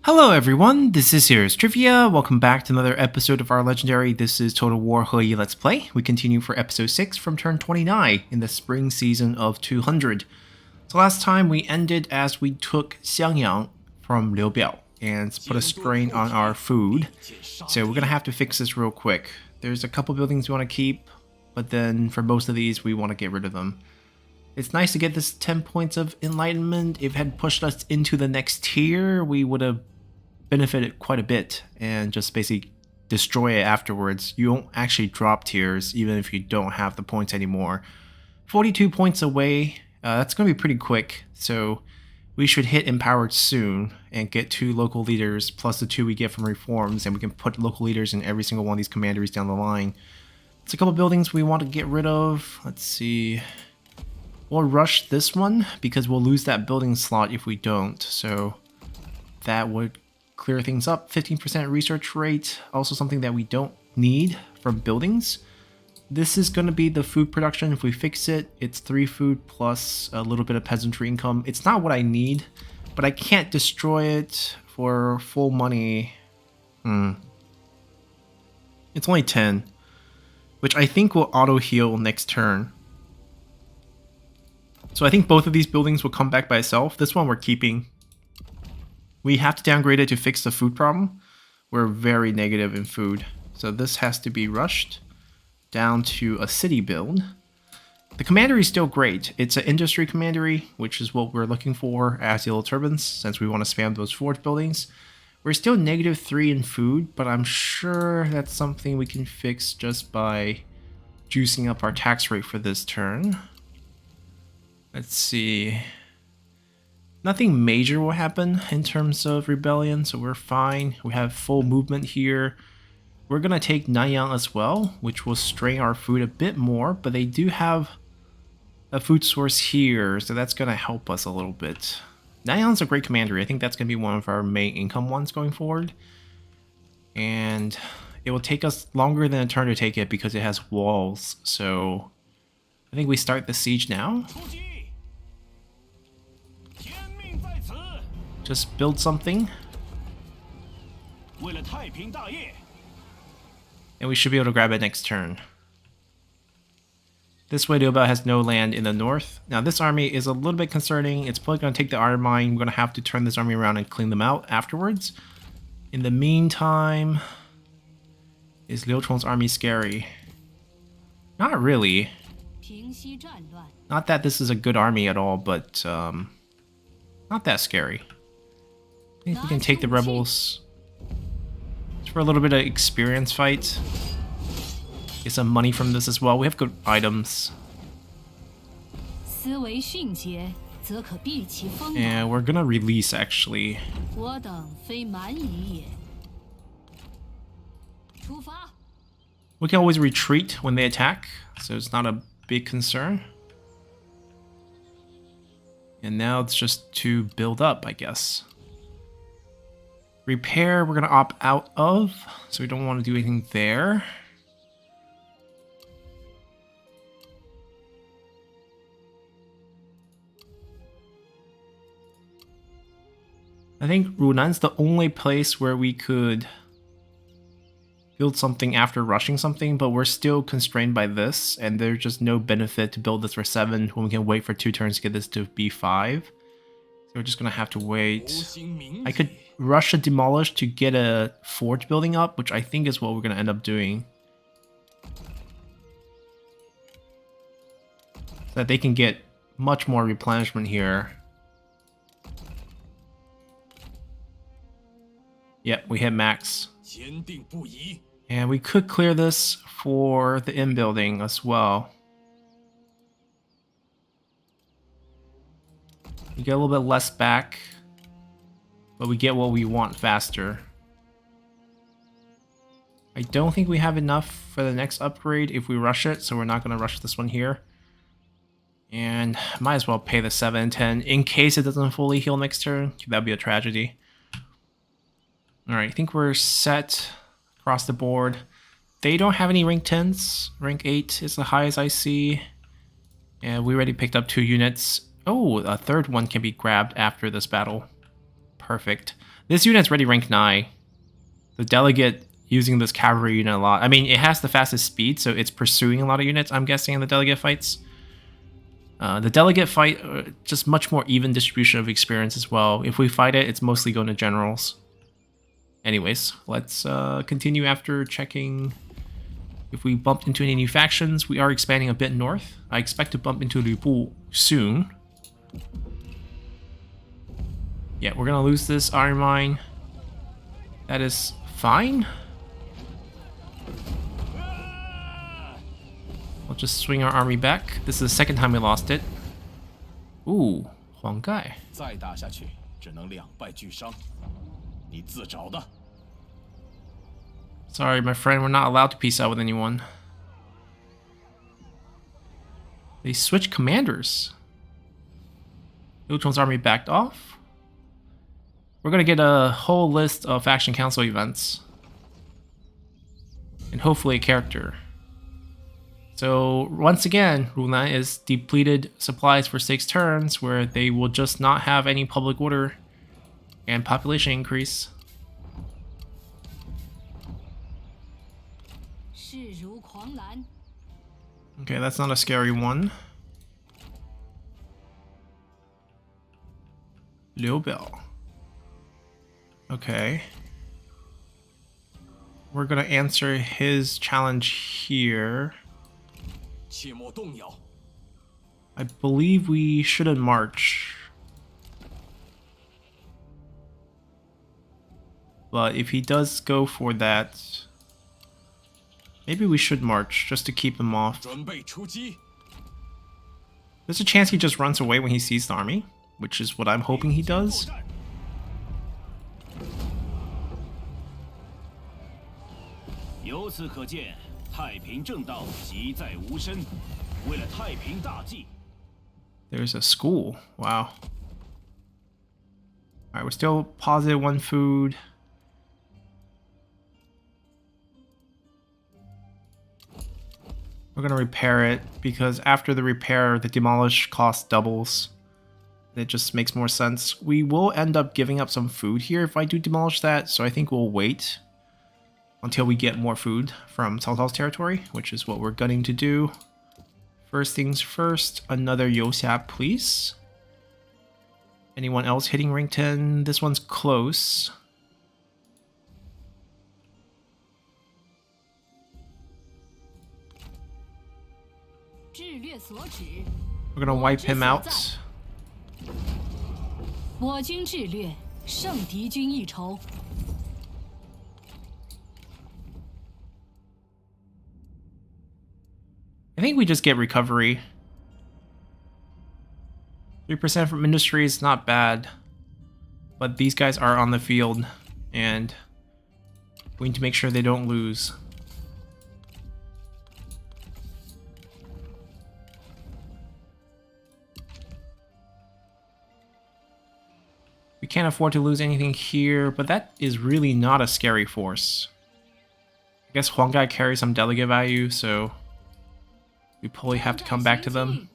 Hello everyone, this is Heroes Trivia. Welcome back to another episode of our legendary This is Total War He Let's Play. We continue for episode 6 from turn 29 in the spring season of 200. So last time we ended as we took Xiahou from Liu Biao and put a strain on our food. So we're going to have to fix this real quick. There's a couple buildings we want to keep, but then for most of these we want to get rid of them. It's nice to get this 10 points of enlightenment. If it had pushed us into the next tier, we would have benefited quite a bit and just basically destroy it afterwards. You won't actually drop tiers even if you don't have the points anymore. 42 points away, that's going to be pretty quick, so we should hit empowered soon and get 2 local leaders plus the 2 we get from reforms, and we can put local leaders in every single one of these commanderies down the line. There's a couple buildings we want to get rid of. Let's see. We'll rush this one because we'll lose that building slot if we don't, so that would clear things up. 15% research rate, also something that we don't need from buildings. This is going to be the food production. If we fix it, it's 3 food plus a little bit of peasantry income. It's not what I need, but I can't destroy it for full money. It's only 10, which I think will auto heal next turn. So I think both of these buildings will come back by itself. This one we're keeping. We have to downgrade it to fix the food problem. We're very negative in food. So this has to be rushed down to a city build. The commandery is still great. It's an industry commandery, which is what we're looking for as yellow turbans, since we want to spam those forge buildings. We're still -3 in food, but I'm sure that's something we can fix just by juicing up our tax rate for this turn. Let's see. Nothing major will happen in terms of rebellion, so we're fine. We have full movement here. We're going to take Nanyang as well, which will strain our food a bit more, but they do have a food source here, so that's going to help us a little bit. Nanyang's a great commandery. I think that's going to be one of our main income ones going forward. And it will take us longer than a turn to take it because it has walls, so I think we start the siege now. Just build something. And we should be able to grab it next turn. This way Liu Biao has no land in the north. Now this army is a little bit concerning. It's probably going to take the iron mine. We're going to have to turn this army around and clean them out afterwards. In the meantime, is Liu Chong's army scary? Not really. Not that this is a good army at all, but not that scary. I think we can take the rebels. Just for a little bit of experience fight. Get some money from this as well. We have good items. And we're gonna release actually. We can always retreat when they attack, so it's not a big concern. And now it's just to build up, I guess. Repair, we're going to opt out of, so we don't want to do anything there. I think Runan's the only place where we could build something after rushing something, but we're still constrained by this, and there's just no benefit to build this for 7 when we can wait for 2 turns to get this to B5. So we're just gonna have to wait. I could rush a demolish to get a forge building up, which I think is what we're gonna end up doing. So that they can get much more replenishment here. Yep, we hit max. And we could clear this for the inn building as well. We get a little bit less back, but we get what we want faster. I don't think we have enough for the next upgrade if we rush it, so we're not going to rush this one here. And might as well pay the 7 and 10 in case it doesn't fully heal next turn. That'd be a tragedy. Alright, I think we're set across the board. They don't have any rank 10s. Rank 8 is the highest I see. And we already picked up 2 units. Oh, a third one can be grabbed after this battle. Perfect. This unit's already rank 9. The delegate using this cavalry unit a lot. I mean, it has the fastest speed, so it's pursuing a lot of units, I'm guessing, in the delegate fights. The delegate fight, just much more even distribution of experience as well. If we fight it, it's mostly going to generals. Anyways, let's continue after checking if we bumped into any new factions. We are expanding a bit north. I expect to bump into Liu soon. Yeah, we're going to lose this iron mine. That is fine. We'll just swing our army back. This is the second time we lost it. Ooh, Huang Gai. Sorry, my friend, we're not allowed to peace out with anyone. They switched commanders. Liu Chong's army backed off. We're gonna get a whole list of Faction Council events. And hopefully a character. So once again, Rulan is depleted supplies for 6 turns, where they will just not have any public order and population increase. Okay, that's not a scary one. Liu Bell. Okay. We're gonna answer his challenge here. I believe we shouldn't march. But if he does go for that, maybe we should march just to keep him off. There's a chance he just runs away when he sees the army, which is what I'm hoping he does. There's a school. Wow. Alright, we're still positive 1 food. We're gonna repair it, because after the repair, the demolish cost doubles. It just makes more sense. We will end up giving up some food here if I do demolish that, so I think we'll wait until we get more food from Cao Cao's territory, which is what we're gunning to do. First things first, another Youxia, please. Anyone else hitting rank 10? This one's close. We're gonna wipe him out. I think we just get recovery. 3% from industry is not bad. But these guys are on the field, and we need to make sure they don't lose. We can't afford to lose anything here, but that is really not a scary force. I guess Huang Gai carries some delegate value, so we probably have to come back to them.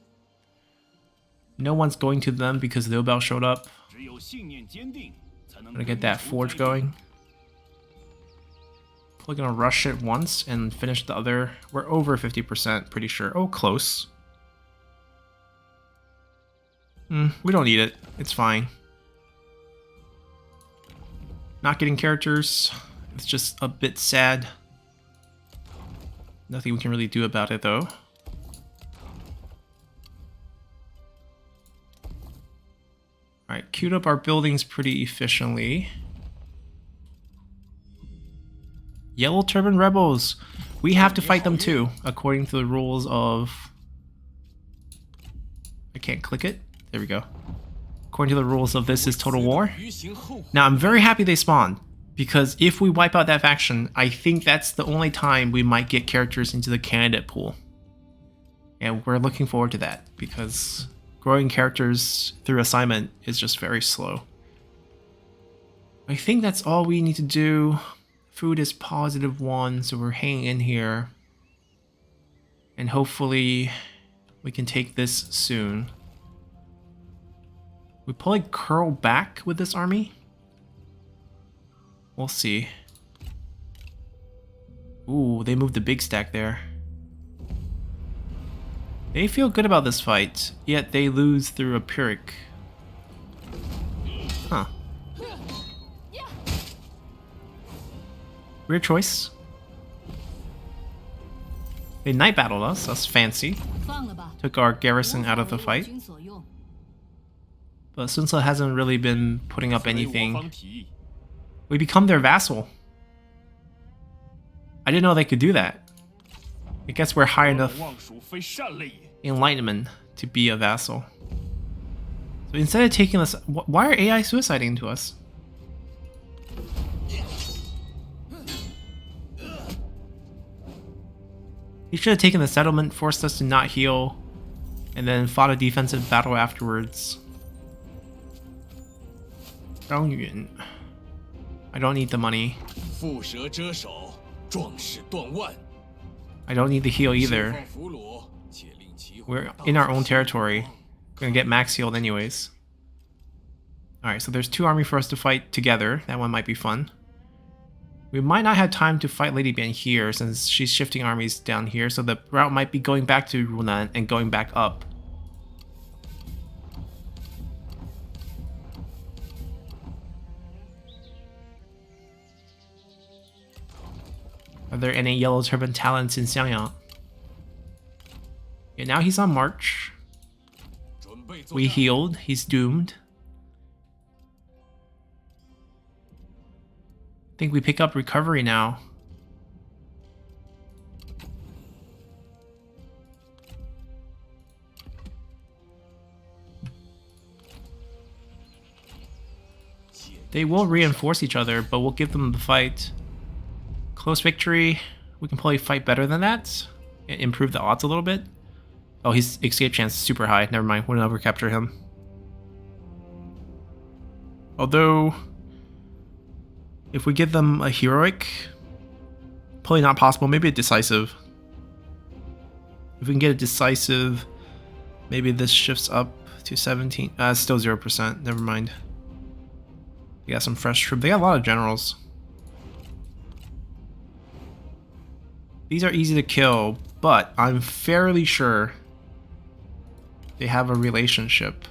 No one's going to them because Liu Bell showed up. I'm gonna get that forge going. Probably gonna rush it once and finish the other. We're over 50%, pretty sure. Oh, close. We don't need it. It's fine. Not getting characters. It's just a bit sad. Nothing we can really do about it, though. Alright, queued up our buildings pretty efficiently. Yellow Turban Rebels! We have to fight them too, according to the rules of... I can't click it. There we go. According to the rules of This Is Total War. Now, I'm very happy they spawned, because if we wipe out that faction, I think that's the only time we might get characters into the candidate pool. And we're looking forward to that, because growing characters through assignment is just very slow. I think that's all we need to do. Food is +1, so we're hanging in here. And hopefully we can take this soon. We probably curl back with this army. We'll see. Ooh, they moved the big stack there. They feel good about this fight, yet they lose through a Pyrrhic. Huh. Weird choice. They night battled us, that's fancy. Took our garrison out of the fight. But Sun Ce hasn't really been putting up anything. We become their vassal. I didn't know they could do that. I guess we're high enough enlightenment to be a vassal. So instead of taking us, why are AI suiciding to us? He should have taken the settlement, forced us to not heal, and then fought a defensive battle afterwards. Yuan. I don't need the money. I don't need the heal either. We're in our own territory. We're gonna get max healed anyways. Alright, so there's 2 armies for us to fight together. That one might be fun. We might not have time to fight Lady Bian here since she's shifting armies down here, so the route might be going back to Runan and going back up. Are there any yellow turban talents in Xiahou? Yeah, now he's on march. We healed, he's doomed. I think we pick up recovery now. They will reinforce each other, but we'll give them the fight. Close victory. We can probably fight better than that. Improve the odds a little bit. Oh, his escape chance is super high. Never mind. We'll never capture him. Although, if we give them a heroic, probably not possible. Maybe a decisive. If we can get a decisive, maybe this shifts up to 17. It's still 0%. Never mind. They got some fresh troops. They got a lot of generals. These are easy to kill, but I'm fairly sure they have a relationship.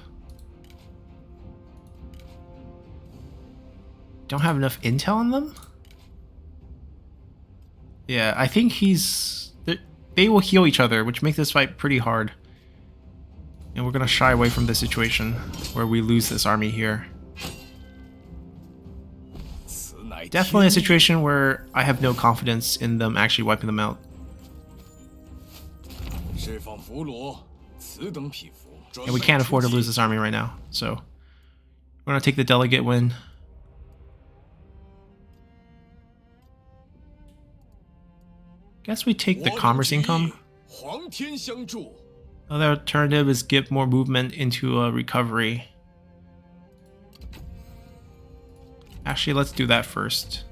Don't have enough intel on them? Yeah, I think they will heal each other, which makes this fight pretty hard. And we're gonna shy away from this situation where we lose this army here. Definitely a situation where I have no confidence in them actually wiping them out. And we can't afford to lose this army right now, so we're gonna take the delegate win. Guess we take the commerce income. Other alternative is give more movement into a recovery. Actually, let's do that first.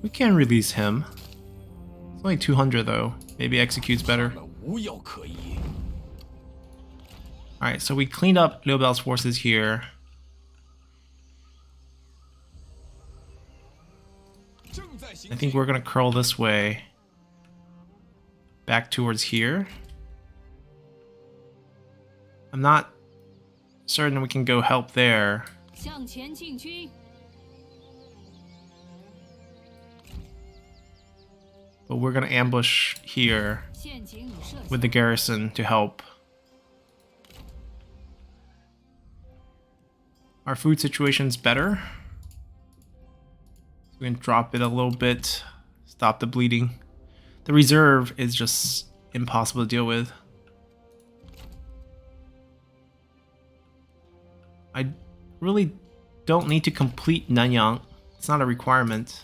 We can release him. It's only 200 though. Maybe executes better. Alright, so we cleaned up Liu Bao's forces here. I think we're gonna curl this way. Back towards here. I'm not certain we can go help there. But we're gonna ambush here with the garrison to help. Our food situation's better. So we can drop it a little bit, stop the bleeding. The reserve is just impossible to deal with. I really don't need to complete Nanyang. It's not a requirement.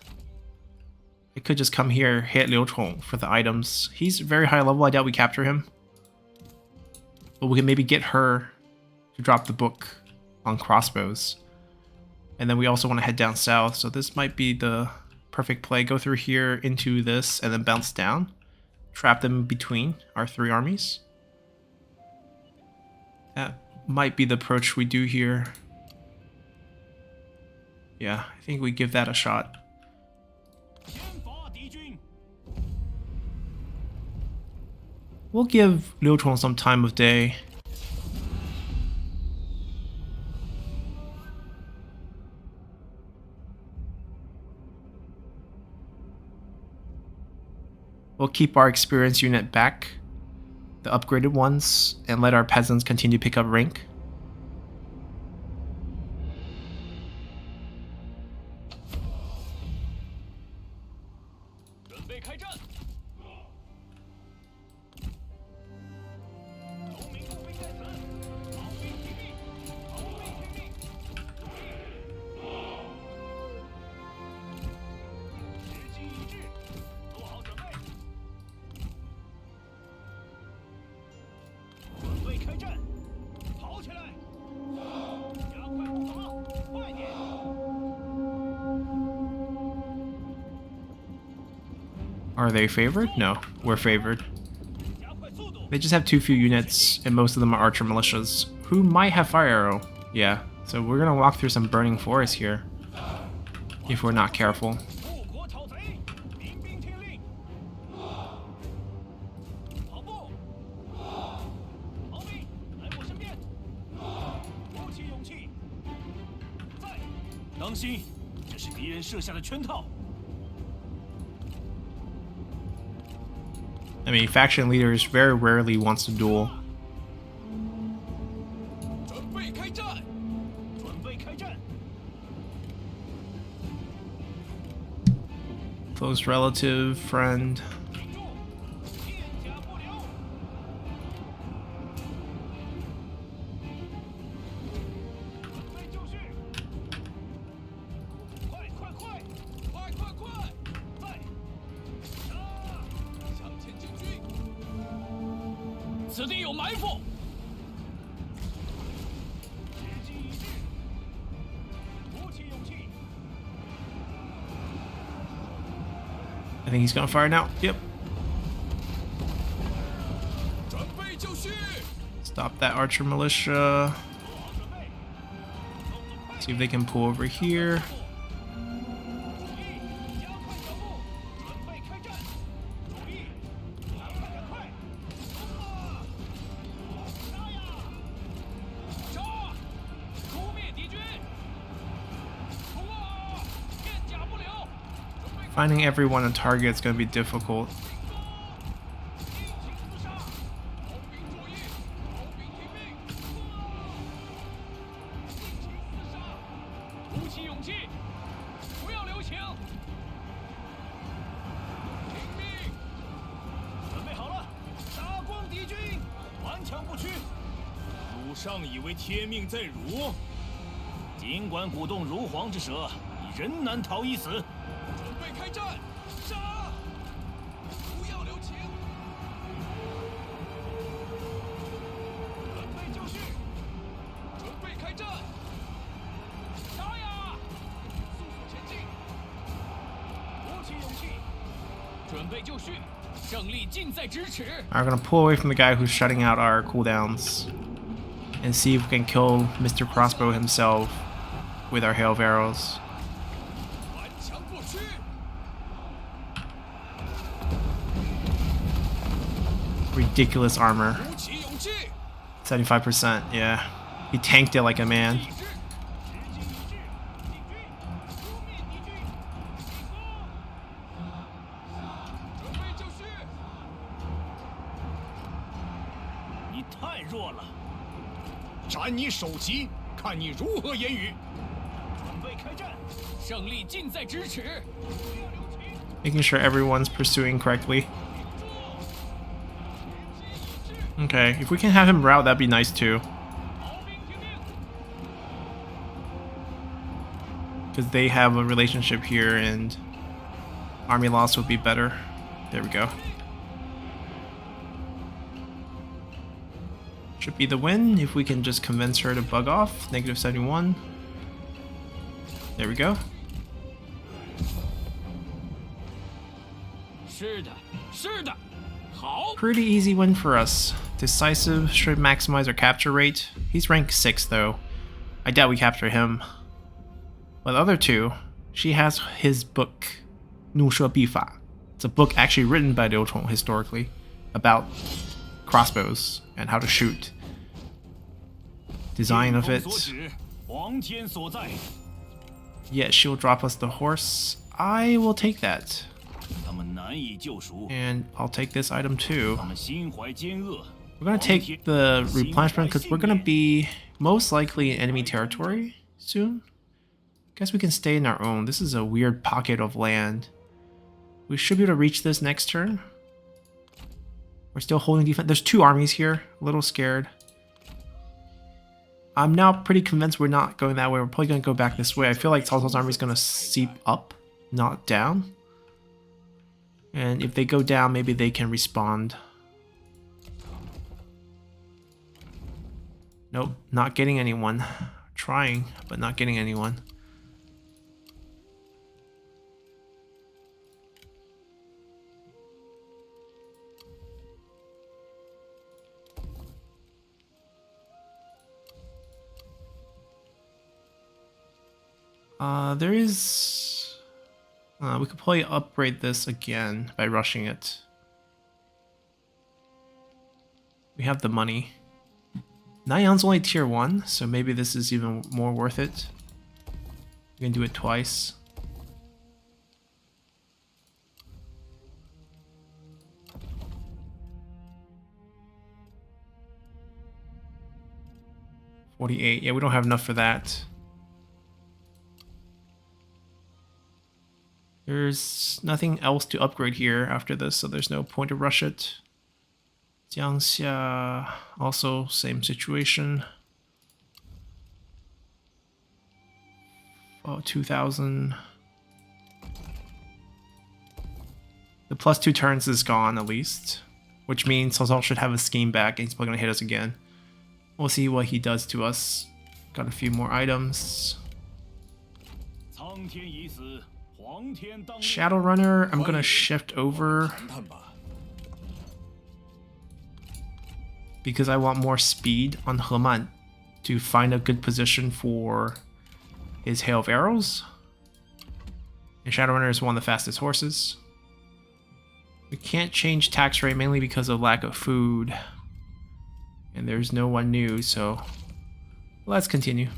I could just come here, hit Liu Chong for the items. He's very high level. I doubt we capture him. But we can maybe get her to drop the book on crossbows. And then we also want to head down south, so this might be the perfect play. Go through here into this and then bounce down. Trap them between our 3 armies. That might be the approach we do here. Yeah, I think we give that a shot. We'll give Liu Chong some time of day. We'll keep our experienced unit back, the upgraded ones, and let our peasants continue to pick up rank. Are they favored? No, we're favored. They just have too few units, and most of them are archer militias, who might have fire arrow. Yeah, so we're gonna walk through some burning forest here, if we're not careful. I mean, faction leaders very rarely wants to duel. Close relative, friend. I think he's gonna fire now. Yep. Stop that archer militia. See if they can pull over here. Finding everyone on target is going to be difficult. We're gonna pull away from the guy who's shutting out our cooldowns and see if we can kill Mr. Crossbow himself with our hail of arrows. Ridiculous armor. 75%, yeah. He tanked it like a man. Making sure everyone's pursuing correctly. Okay, if we can have him route, that'd be nice too. Because they have a relationship here and army loss would be better. There we go. Should be the win if we can just convince her to bug off. -71. There we go. 是的，是的，好。 Pretty easy win for us. Decisive should maximize our capture rate. He's rank 6 though. I doubt we capture him. But the other two, she has his book, 怒射必法. It's a book actually written by Liu Chong historically about crossbows and how to shoot. Design of it. 皇天所在。 Yeah, she'll drop us the horse. I will take that. 他们难以救赎。 And I'll take this item too. 他们心怀奸恶。 We're gonna take the replenishment because we're gonna be most likely in enemy territory soon. Guess we can stay in our own. This is a weird pocket of land. We should be able to reach this next turn. We're still holding defense. There's 2 armies here. A little scared. I'm now pretty convinced we're not going that way. We're probably going to go back this way. I feel like Cao Cao's army is going to seep up, not down. And if they go down, maybe they can respond. Nope, not getting anyone. Trying, but not getting anyone. There is... we could probably upgrade this again by rushing it. We have the money. Nanyang's only tier 1, so maybe this is even more worth it. We can do it twice. $48. Yeah, we don't have enough for that. There's nothing else to upgrade here after this, so there's no point to rush it. Jiangxia, also same situation. Oh, 2,000. The +2 turns is gone at least, which means Cao Cao should have his scheme back and he's probably going to hit us again. We'll see what he does to us. Got a few more items. Shadowrunner, I'm gonna shift over because I want more speed on Heman to find a good position for his hail of arrows. And Shadowrunner is one of the fastest horses. We can't change tax rate mainly because of lack of food. And there's no one new, so let's continue.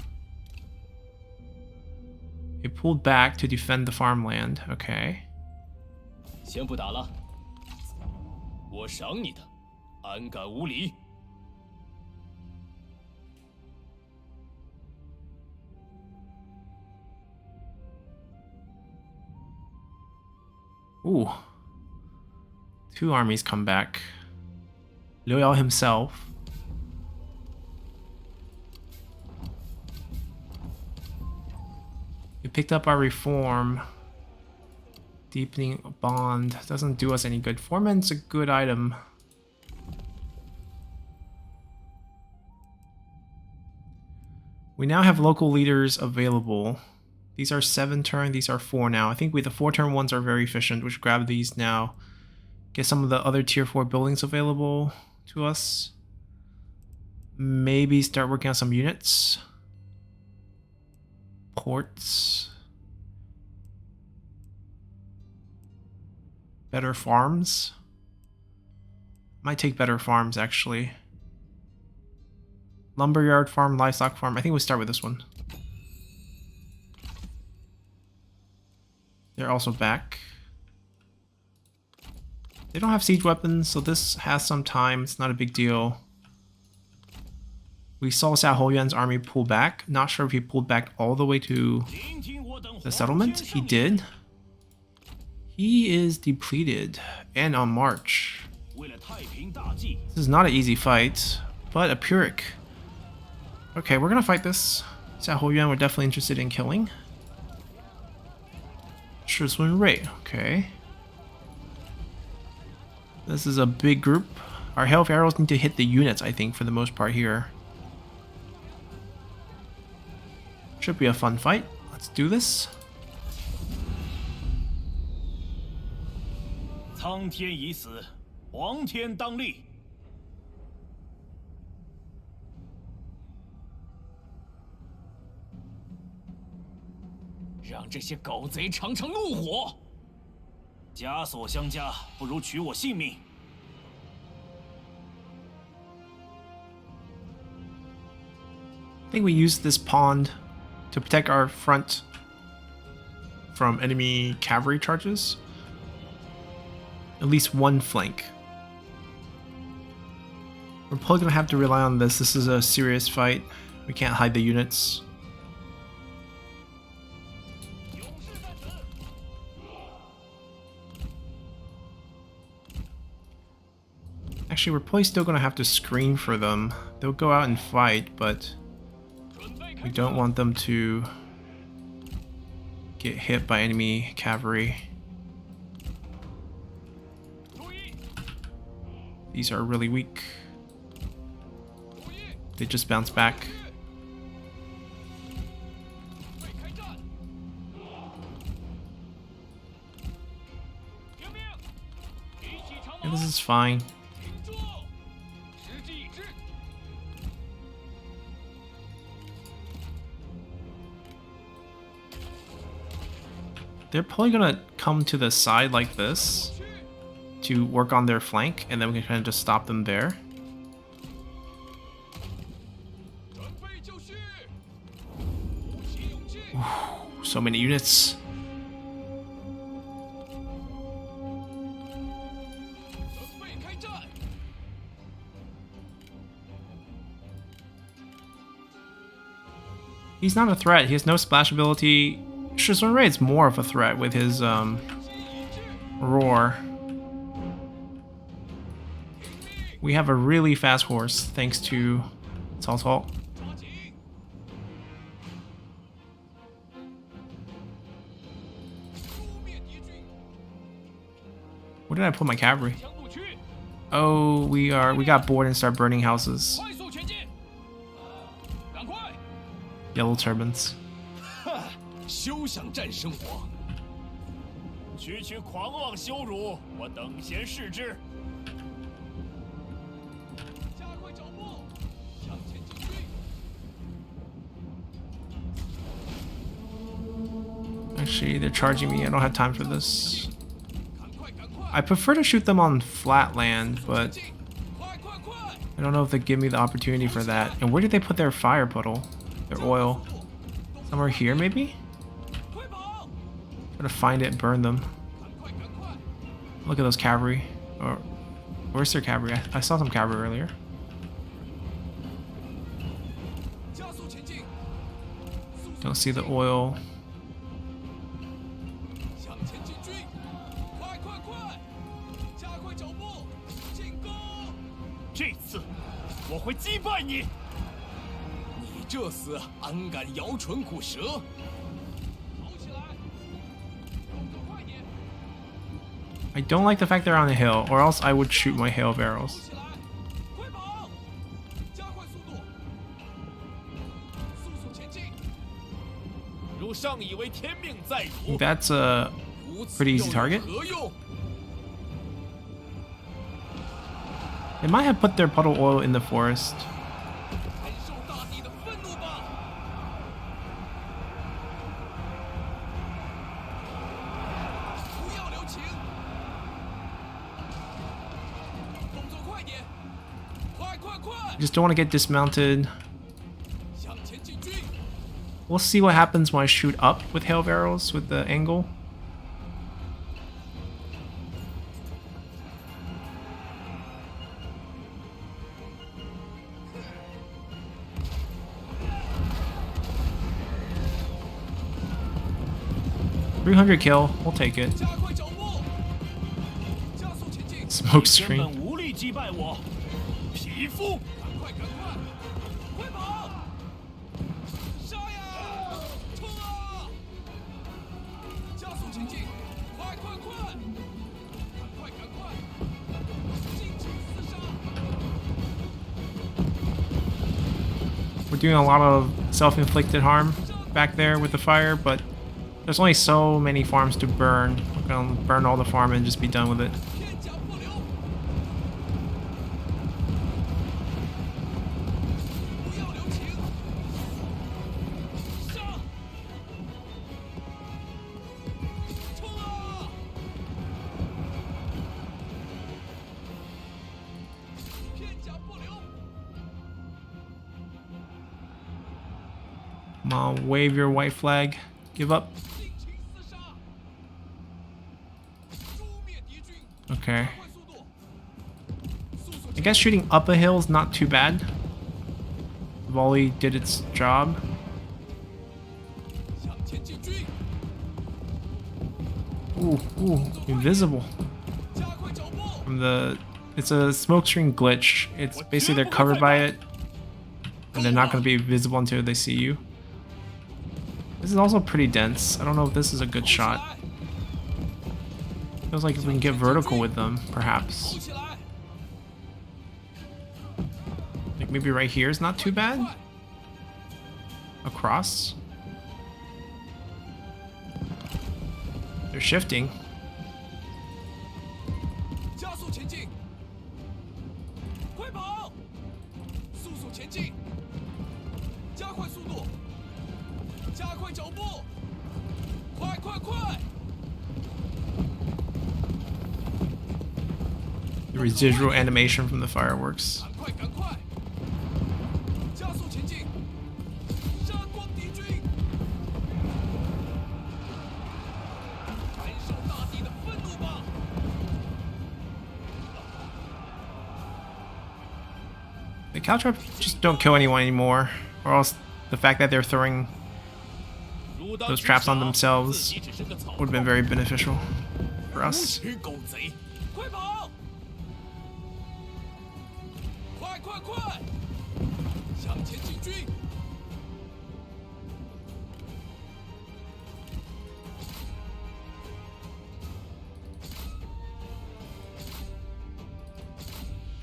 It pulled back to defend the farmland. Okay. 先不打了，我赏你的，安敢无礼！ Ooh. 2 armies come back. Liu Yao himself. We picked up our reform. Deepening bond doesn't do us any good. Foreman's a good item. We now have local leaders available. These are 7 turn, these are 4 now. I think the 4 turn ones are very efficient. We should grab these now. Get some of the other tier 4 buildings available to us. Maybe start working on some units. Ports. Better farms. Might take better farms actually. Lumberyard farm, livestock farm. I think we'll start with this one. They're also back. They don't have siege weapons, so this has some time. It's not a big deal. We saw Xiahou Yuan's army pull back. Not sure if he pulled back all the way to the settlement. He did. He is depleted and on march. This is not an easy fight, but a Pyrrhic. Okay, we're gonna fight this. Xiahou Yuan we're definitely interested in killing. Shizun Rei, okay. This is a big group. Our hail of arrows need to hit the units, I think, for the most part here. Should be a fun fight. Let's do this. 苍天已死，黄天当立。让这些狗贼尝尝怒火！枷锁相加，不如取我性命。 I think we used this pond to protect our front from enemy cavalry charges. At least one flank. We're probably gonna have to rely on this. This is a serious fight. We can't hide the units. Actually, we're probably still gonna have to screen for them. They'll go out and fight, but we don't want them to get hit by enemy cavalry. These are really weak. They just bounce back. Yeah, this is fine. They're probably gonna come to the side like this to work on their flank, and then we can kind of just stop them there. Ooh, so many units. He's not a threat. He has no splash ability. Shizun Raid's more of a threat with his roar. We have a really fast horse thanks to Cao Cao. Where did I put my cavalry? Oh, we got bored and started burning houses. Yellow turbans. 休想战胜我！区区狂妄羞辱，我等闲视之。加快脚步，向前进军。Actually, they're charging me. I don't have time for this. I prefer to shoot them on flat land, but I don't know if they give me the opportunity for that. And where did they put their fire puddle? Their oil? Somewhere here, maybe? Gotta find it and burn them. Look at those cavalry. Or where's their cavalry? I saw some cavalry earlier. Don't see the oil. I don't like the fact they're on a hill, or else I would shoot my hail of arrows. That's a pretty easy target. They might have put their puddle oil in the forest. Just don't want to get dismounted. We'll see what happens when I shoot up with hail of arrows with the angle. $300 kill, we'll take it. Smoke screen. We're doing a lot of self-inflicted harm. back there with the fire, but there's only so many farms to burn. We're gonna burn all the farm and just be done with it. Come on, wave your white flag. Give up. Okay. I guess shooting up a hill is not too bad. Volley did its job. Ooh, invisible. From the, it's a smoke screen glitch. It's basically they're covered by it, and they're not going to be visible until they see you. This is also pretty dense. I don't know if this is a good shot. Feels like if we can get vertical with them, perhaps. Like maybe right here is not too bad. Across. They're shifting. The residual animation from the fireworks. The caltrop just don't kill anyone anymore, or else the fact that they're throwing those traps on themselves would have been very beneficial for us.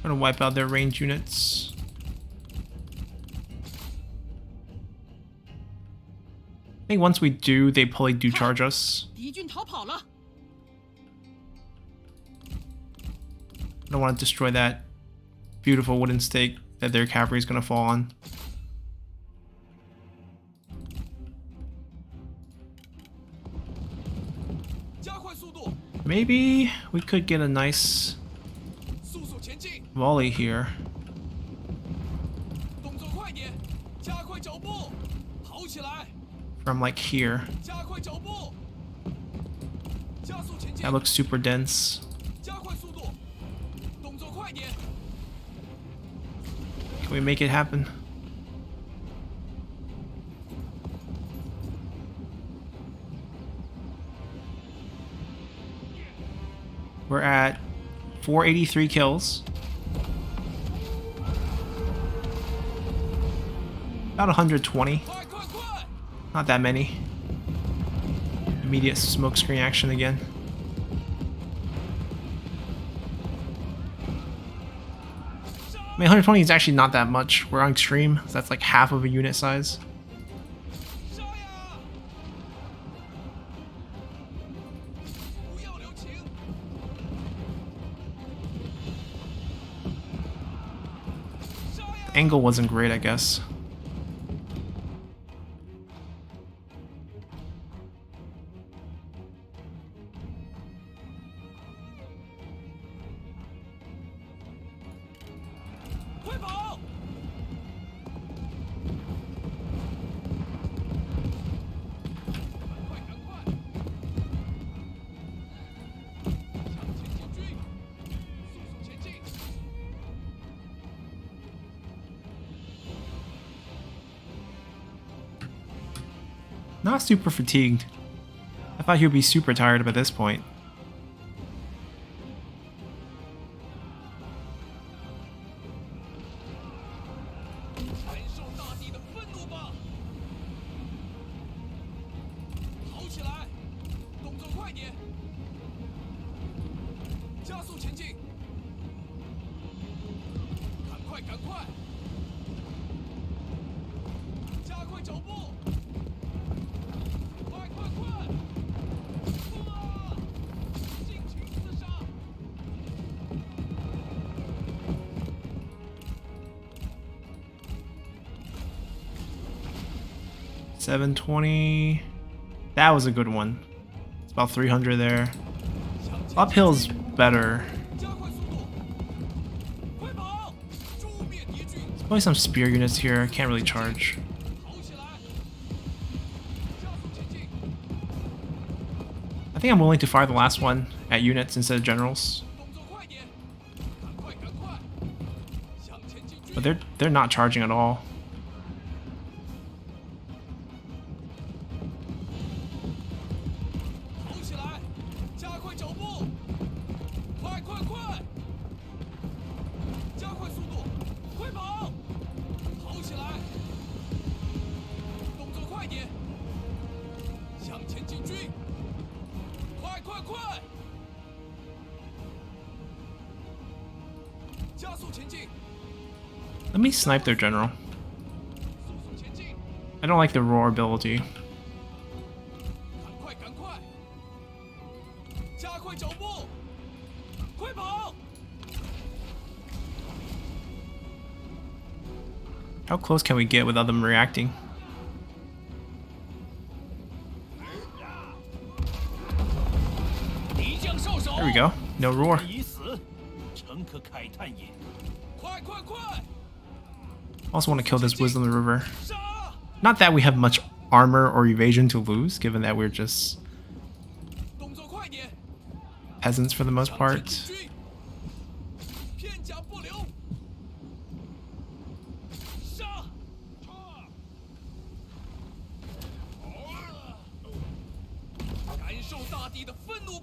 Trying to wipe out their range units. I think once we do, they probably do charge us. I don't want to destroy that beautiful wooden stake that their cavalry is going to fall on. Maybe we could get a nice volley here. From like here. That looks super dense. Can we make it happen? We're at 483 kills. About 120. Not that many. Immediate smoke screen action again. I mean, 120 is actually not that much. We're on extreme, so that's like half of a unit size. The angle wasn't great, I guess. Not super fatigued. I thought he would be super tired by this point. 720. That was a good one. It's about 300 there. Uphill's better. There's probably some spear units here. I can't really charge. I think I'm willing to fire the last one at units instead of generals. But they're not charging at all. Let me snipe their general. I don't like the roar ability. How close can we get without them reacting? There we go. No roar. Also want to kill this Wisdom of the River. Not that we have much armor or evasion to lose, given that we're just peasants for the most part.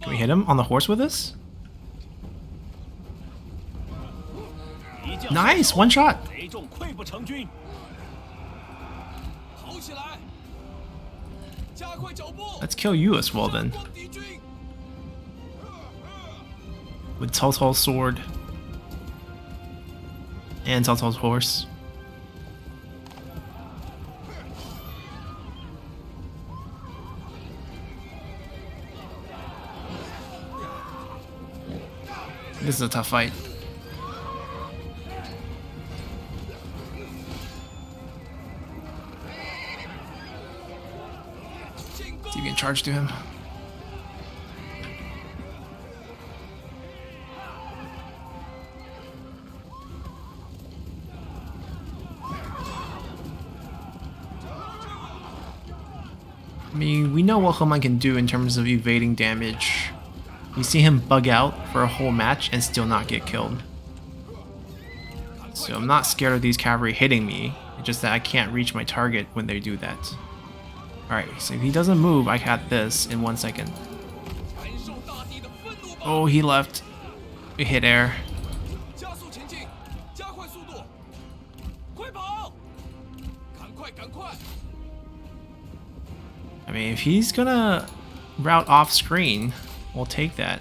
Can we hit him on the horse with this? Nice! One shot! Let's kill you as well then. With Cao Cao's sword. And Cao Cao's horse. This is a tough fight. See if we can charge to him. I mean, we know what Heman can do in terms of evading damage. You see him bug out for a whole match and still not get killed. So I'm not scared of these cavalry hitting me, it's just that I can't reach my target when they do that. Alright, so if he doesn't move, I got this in 1 second. Oh, he left. We hit air. I mean, if he's gonna route off screen, we'll take that.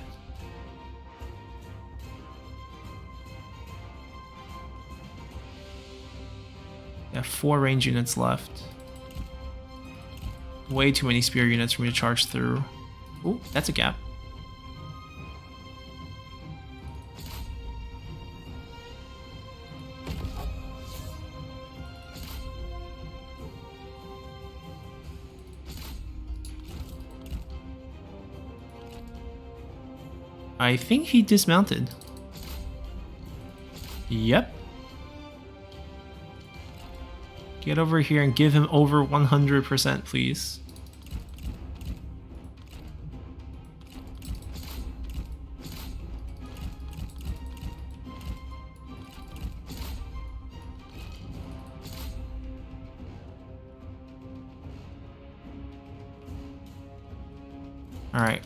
We have 4 range units left. Way too many spear units for me to charge through. Ooh, that's a gap. I think he dismounted. Yep. Get over here and give him over 100%, please. All right,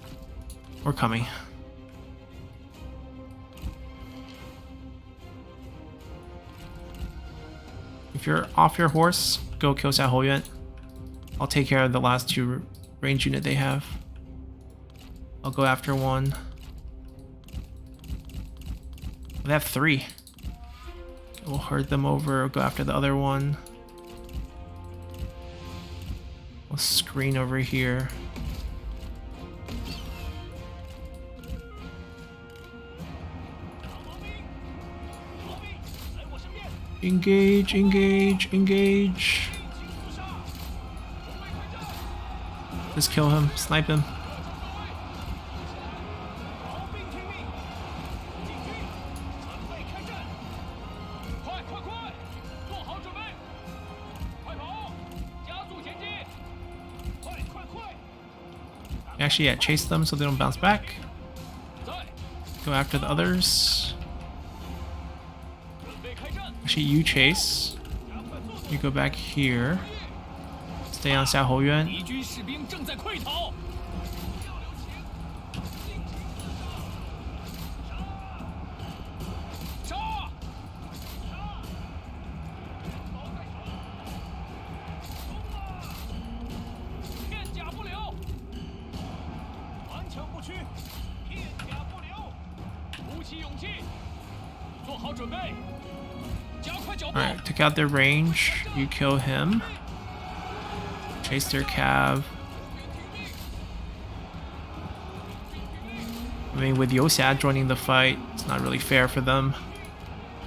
we're coming. If you're off your horse, go kill Xiahou Yuan. I'll take care of the last 2 range unit they have. I'll go after one. They have 3. We'll herd them over, go after the other one. We'll screen over here. Engage, engage, engage. Just kill him, snipe him. Actually, yeah, chase them so they don't bounce back. Go after the others. Actually, you chase. You go back here. Stay on Xiahou Yuan. 敌军士兵正在溃逃。杀！片甲不留，顽强不屈，片甲不留，鼓起勇气，做好准备，加快脚步。 Alright, took out their range. You kill him. Chase their cav. I mean, with Yoxia joining the fight, it's not really fair for them.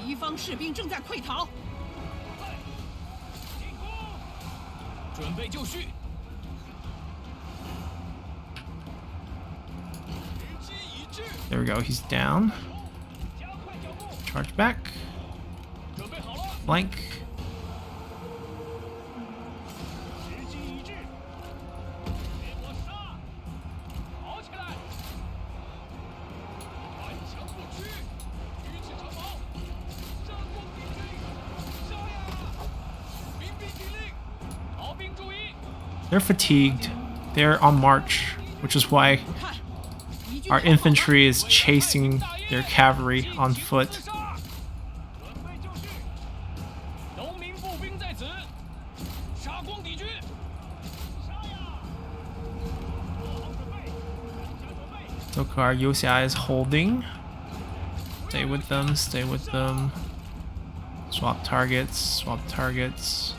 敌方士兵正在溃逃。准备就绪。 There we go, he's down. Charge back. Flank. They're fatigued. They're on march, which is why our infantry is chasing their cavalry on foot. Dokar Yoxia is holding. Stay with them, stay with them. Swap targets, swap targets.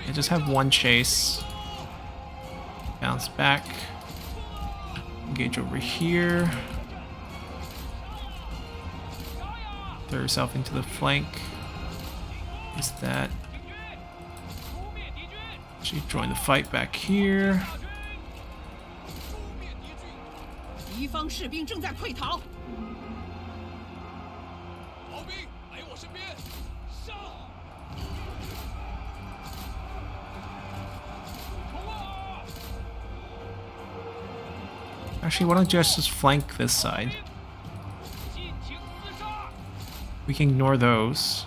I just have one chase. Bounce back. Engage over here. Throw yourself into the flank. Is that? Actually, join the fight back here. 敌方士兵正在溃逃。 Actually, why don't you just flank this side? We can ignore those.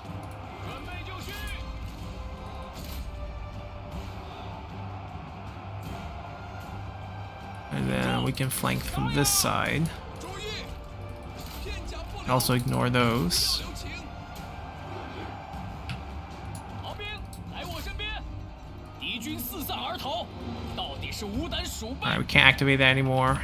And then we can flank from this side. And also ignore those. Alright, we can't activate that anymore.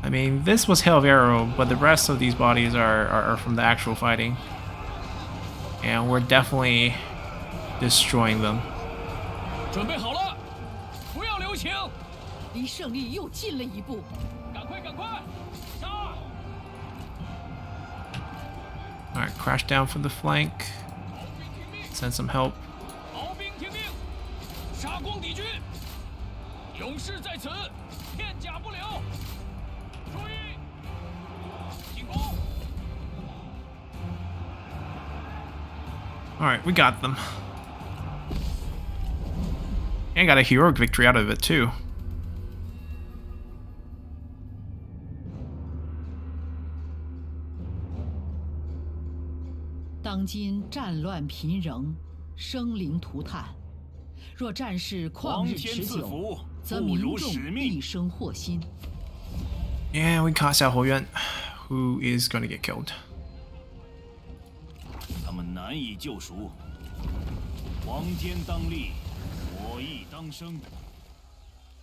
I mean, this was Hail of Arrow, but the rest of these bodies are from the actual fighting. And we're definitely destroying them. 准备好了，不要留情，离胜利又近了一步。赶快，赶快，杀！ Alright, crash down from the flank. Send some help. 逃兵听命，杀光敌军，勇士在此，片甲不留。注意，进攻！ Alright, we got them. And got a heroic victory out of it, too. 当今战乱频仍，生灵涂炭。若战事旷日持久，则民众必生祸心。 Yeah, we caught Xiahou Yuan, who is going to get killed. 他们难以救赎。王坚当立，我亦当生。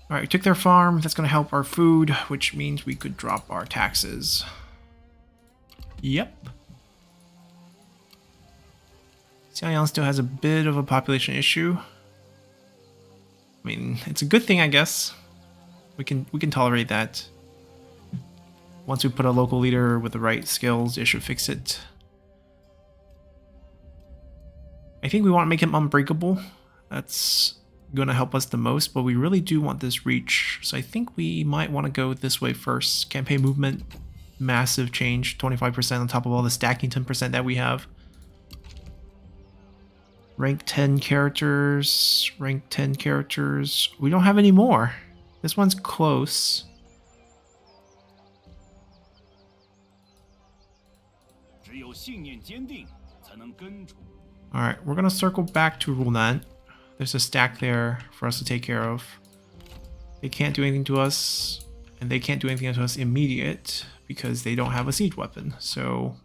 Alright, we took their farm. That's going to help our food, which means we could drop our taxes. Yep. Xiaoyang still has a bit of a population issue. I mean, it's a good thing, I guess. We can tolerate that. Once we put a local leader with the right skills, it should fix it. I think we want to make him unbreakable. That's going to help us the most, but we really do want this reach. So I think we might want to go this way first. Campaign movement, massive change, 25% on top of all the stacking 10% that we have. Rank 10 characters, rank 10 characters. We don't have any more. This one's close. Alright, we're gonna circle back to Runan. There's a stack there for us to take care of. They can't do anything to us, and they can't do anything to us immediate because they don't have a siege weapon. So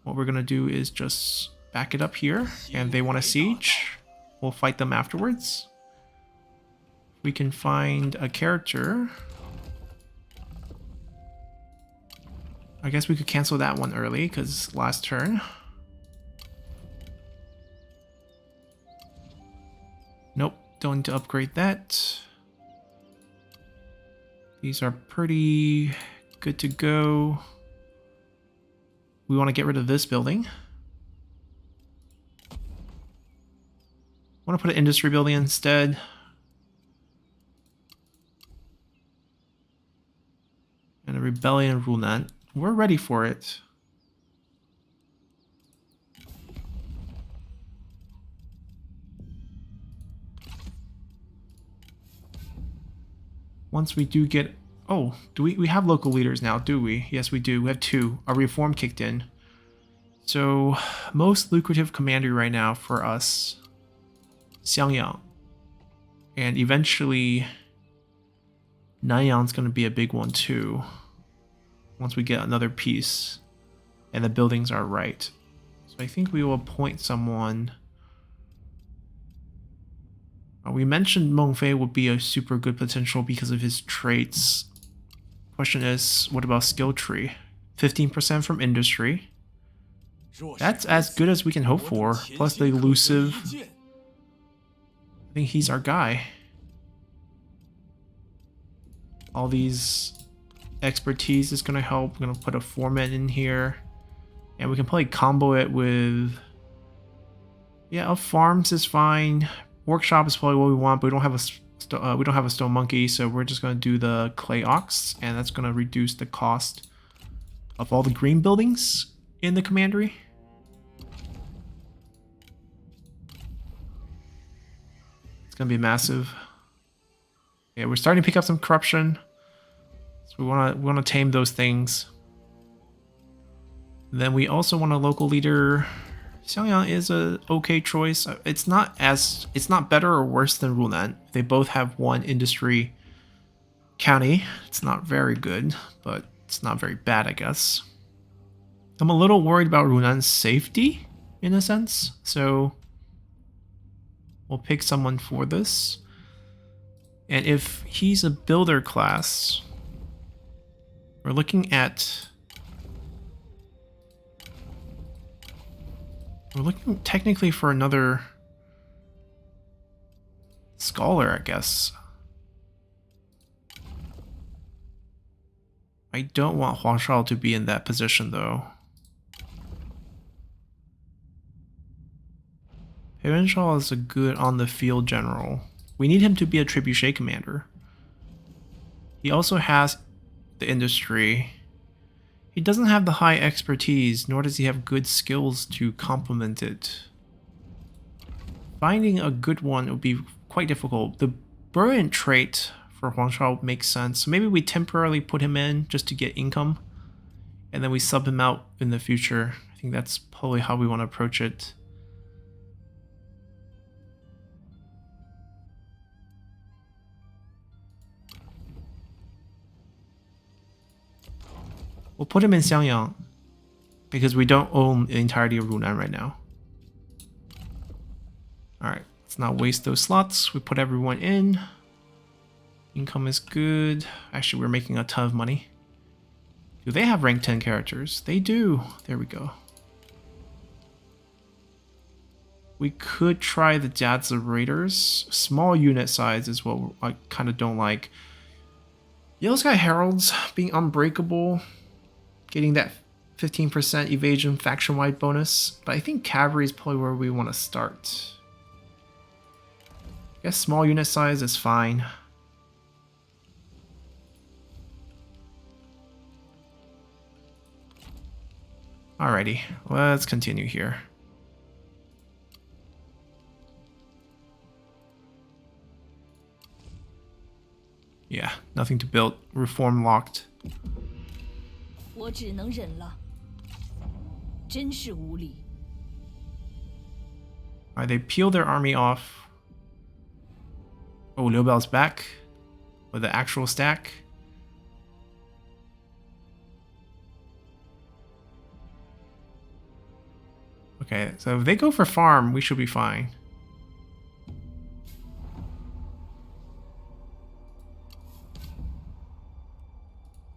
what we're gonna do is just back it up here, and if they want a siege, we'll fight them afterwards. We can find a character. I guess we could cancel that one early because last turn. Nope, don't need to upgrade that. These are pretty good to go. We want to get rid of this building. I want to put an industry building instead. And a rebellion rule net. We're ready for it. Once we do get... Oh, do we have local leaders now, do we? Yes, we do. We have 2. Our reform kicked in. So, most lucrative commander right now for us, Xiangyang. And eventually, Nanyang's going to be a big one too. Once we get another piece and the buildings are right. So I think we will appoint someone. We mentioned Mengfei would be a super good potential because of his traits. Question is, what about skill tree? 15% from industry. That's as good as we can hope for. Plus the elusive. I think he's our guy. All these expertise is going to help. We're going to put a foreman in here. And we can probably combo it with... Yeah, farms is fine. Workshop is probably what we want, but we don't have a stone monkey, so we're just going to do the clay ox, and that's going to reduce the cost of all the green buildings in the commandery. It's going to be massive. Yeah, we're starting to pick up some corruption, so we want to tame those things. And then we also want a local leader. Xiangyang is a okay choice. It's not better or worse than Runan. They both have one industry county. It's not very good, but it's not very bad, I guess. I'm a little worried about Runan's safety, in a sense, so we'll pick someone for this. And if he's a builder class, we're looking at... We're looking technically for another scholar, I guess. I don't want Huang Shao to be in that position, though. Pei Wenshao is a good on-the-field general. We need him to be a trebuchet commander. He also has the industry. He doesn't have the high expertise, nor does he have good skills to complement it. Finding a good one would be quite difficult. The brilliant trait for Huang Shao makes sense. Maybe we temporarily put him in just to get income, and then we sub him out in the future. I think that's probably how we want to approach it. We'll put him in Xiangyang because we don't own the entirety of Runan right now. Alright, let's not waste those slots. We put everyone in. Income is good. Actually, we're making a ton of money. Do they have rank 10 characters? They do. There we go. We could try the Jadza Raiders. Small unit size is what I kind of don't like. Yellow Sky Heralds being unbreakable, getting that 15% evasion faction-wide bonus. But I think cavalry is probably where we want to start. I guess small unit size is fine. Alrighty, let's continue here. Yeah, nothing to build. Reform locked. 我只能忍了，真是无力。 Alright, they peel their army off. Oh, Liu Bao's back with the actual stack. Okay, so if they go for farm, we should be fine.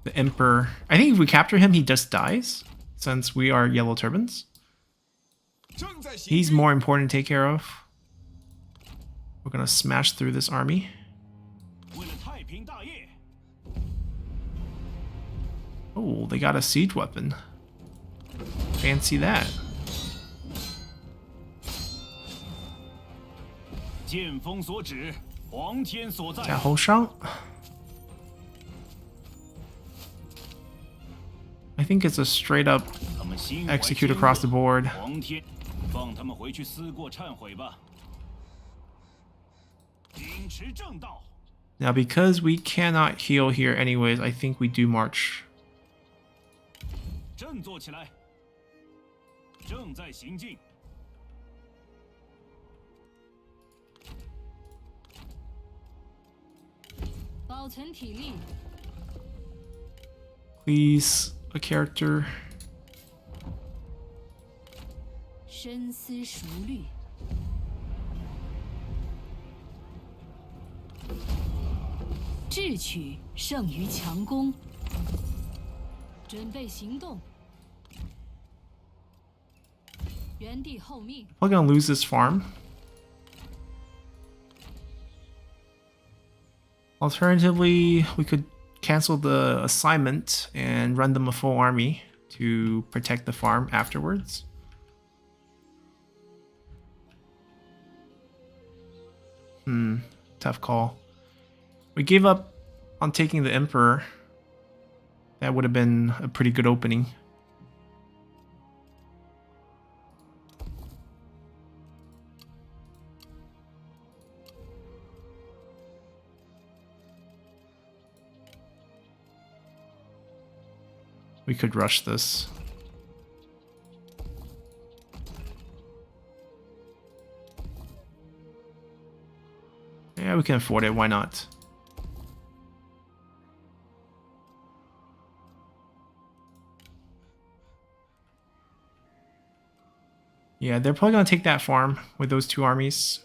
The Emperor. I think if we capture him, he just dies, since we are yellow turbans. He's more important to take care of. We're gonna smash through this army. Oh, they got a siege weapon. Fancy that. Xiahou Shang. I think it's a straight up execute across the board. Now, because we cannot heal here anyways, I think we do march. Please, a character. 深思熟虑，智取胜于强攻。准备行动，原地候命。 We're gonna lose this farm. Alternatively, we could cancel the assignment and run them a full army to protect the farm afterwards. Tough call. We gave up on taking the Emperor. That would have been a pretty good opening. We could rush this. Yeah, we can afford it. Why not? Yeah, they're probably going to take that farm with those two armies.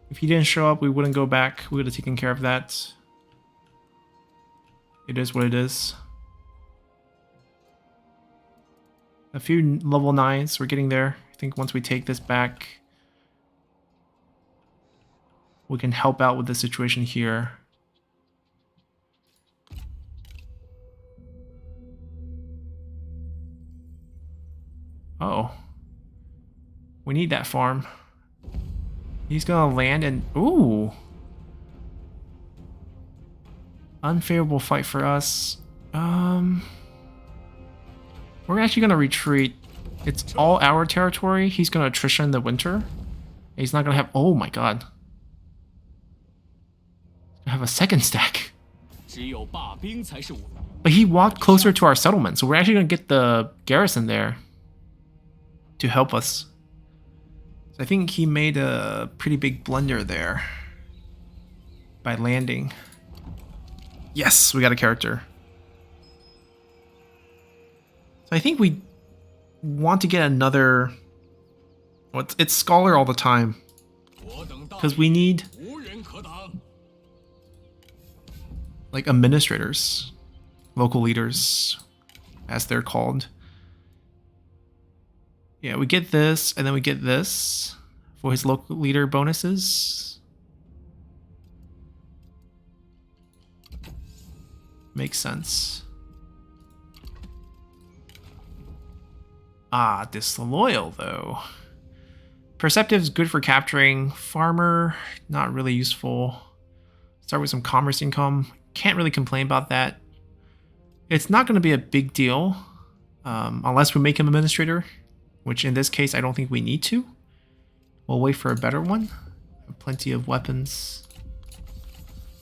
If he didn't show up, we wouldn't go back. We would have taken care of that. It is what it is. A few level 9s. We're getting there. I think once we take this back, we can help out with the situation here. Oh. We need that farm. He's gonna land and... Ooh! Unfavorable fight for us. We're actually gonna retreat. It's all our territory. He's gonna attrition the winter. He's not gonna have... Oh my god. He's gonna have a second stack. But he walked closer to our settlement, so we're actually gonna get the garrison there to help us. So I think he made a pretty big blunder there by landing. Yes, we got a character. So I think we want to get another... Well, it's Scholar all the time. Because we need... like administrators. Local leaders, as they're called. Yeah, we get this, and then we get this for his local leader bonuses. Makes sense. Ah, disloyal though. Perceptive is good for capturing. Farmer, not really useful. Start with some commerce income. Can't really complain about that. It's not going to be a big deal unless we make him administrator, which in this case I don't think we need to. We'll wait for a better one. Plenty of weapons.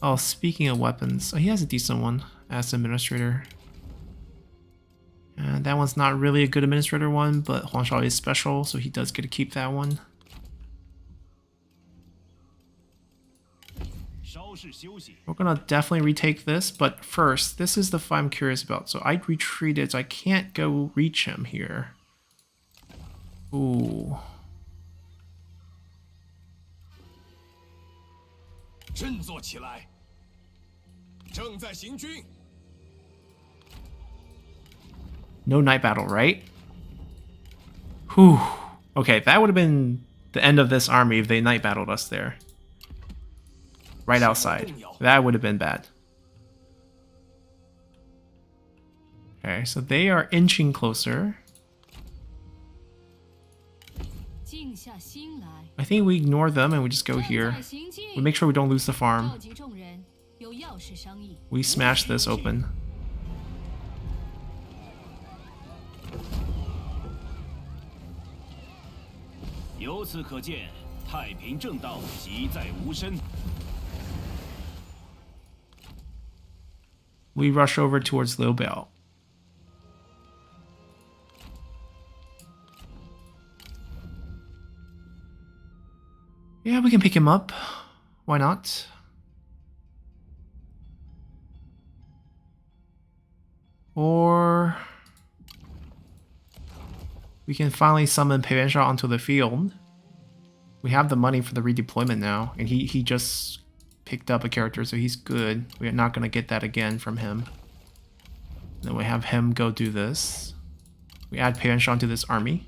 Oh, speaking of weapons, he has a decent one as administrator. And that one's not really a good administrator one, but Huang Shao is special, so he does get to keep that one. We're gonna definitely retake this, but first, this is the fight I'm curious about. So I retreated, so I can't go reach him here. Ooh. 振作起来！正在行军。 No night battle, right? Whew. Okay, that would have been the end of this army if they night battled us there. Right outside. That would have been bad. Okay, so they are inching closer. I think we ignore them and we just go here. We make sure we don't lose the farm. We smash this open. We rush over towards Liu Biao. Yeah, we can pick him up. Why not? Or we can finally summon Pei Yuan Shao onto the field. We have the money for the redeployment now, and he just picked up a character, so he's good. We're not going to get that again from him. Then we have him go do this. We add Pei Yuan Shao to this army.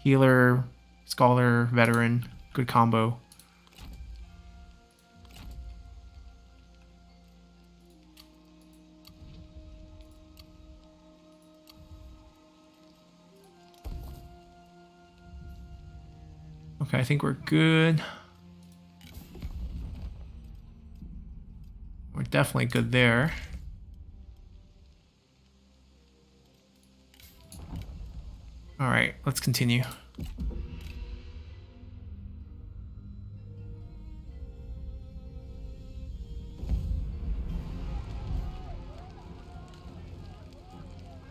Healer, scholar, veteran, good combo. Okay, I think we're good. We're definitely good there. All right, let's continue.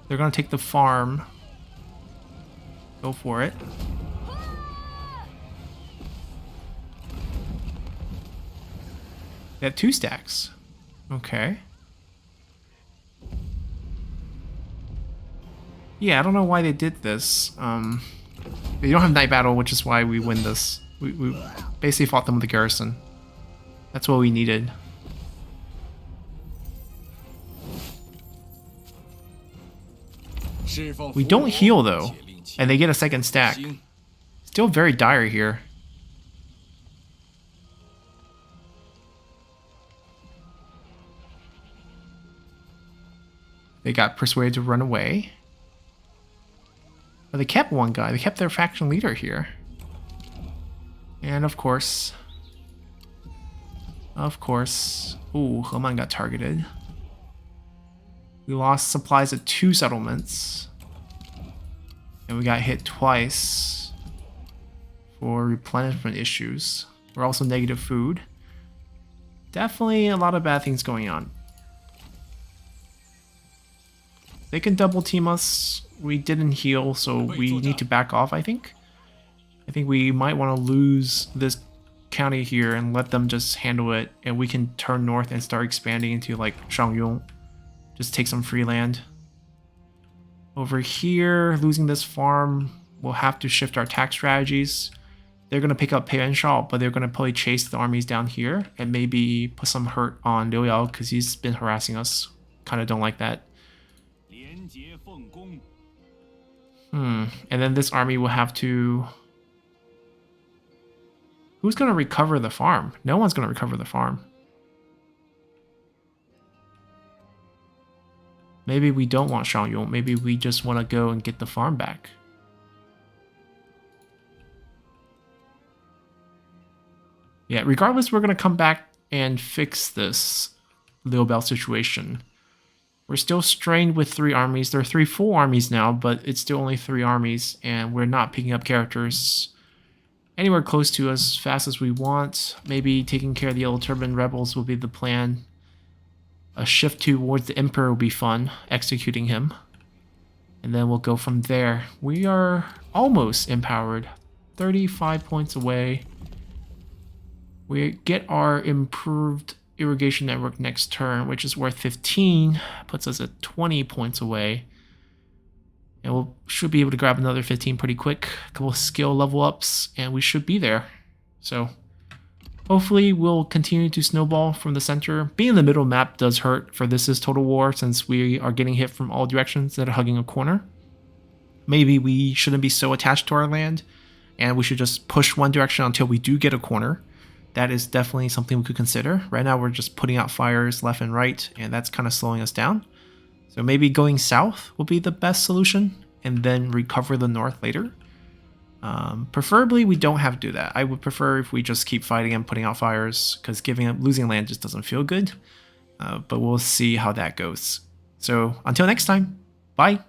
They're gonna take the farm. Go for it. They have 2 stacks. Okay. Yeah, I don't know why they did this. They don't have night battle, which is why we win this. We basically fought them with the garrison. That's what we needed. We don't heal though, and they get a second stack. Still very dire here. They got persuaded to run away. But they kept one guy. They kept their faction leader here. And of course... Ooh, Heman got targeted. We lost supplies at 2 settlements. And we got hit twice for replenishment issues. We're also negative food. Definitely a lot of bad things going on. They can double team us. We didn't heal, so we need to back off, I think. I think we might want to lose this county here and let them just handle it, and we can turn north and start expanding into like Shangyong. Just take some free land. Over here, losing this farm, we'll have to shift our attack strategies. They're going to pick up Pei Yuan Shao, but they're going to probably chase the armies down here and maybe put some hurt on Liu Yao because he's been harassing us. Kind of don't like that. And then this army will have to... Who's going to recover the farm? No one's going to recover the farm. Maybe we don't want Xiahou. Maybe we just want to go and get the farm back. Yeah, regardless, we're going to come back and fix this Liu Bell situation. We're still strained with 3 armies. There are 3 full armies now, but it's still only 3 armies, and we're not picking up characters anywhere close to as fast as we want. Maybe taking care of the Yellow Turban rebels will be the plan. A shift towards the Emperor will be fun, executing him. And then we'll go from there. We are almost empowered. 35 points away. We get our improved irrigation network next turn, which is worth 15. Puts us at 20 points away. And we should be able to grab another 15 pretty quick. A couple of skill level ups, and we should be there. So hopefully we'll continue to snowball from the center. Being in the middle map does hurt for This Is Total War, since we are getting hit from all directions that are hugging a corner. Maybe we shouldn't be so attached to our land, and we should just push one direction until we do get a corner. That is definitely something we could consider. Right now we're just putting out fires left and right, and that's kind of slowing us down. So maybe going south will be the best solution, and then recover the north later. Preferably we don't have to do that. I would prefer if we just keep fighting and putting out fires, because losing land just doesn't feel good. But we'll see how that goes. So until next time, bye!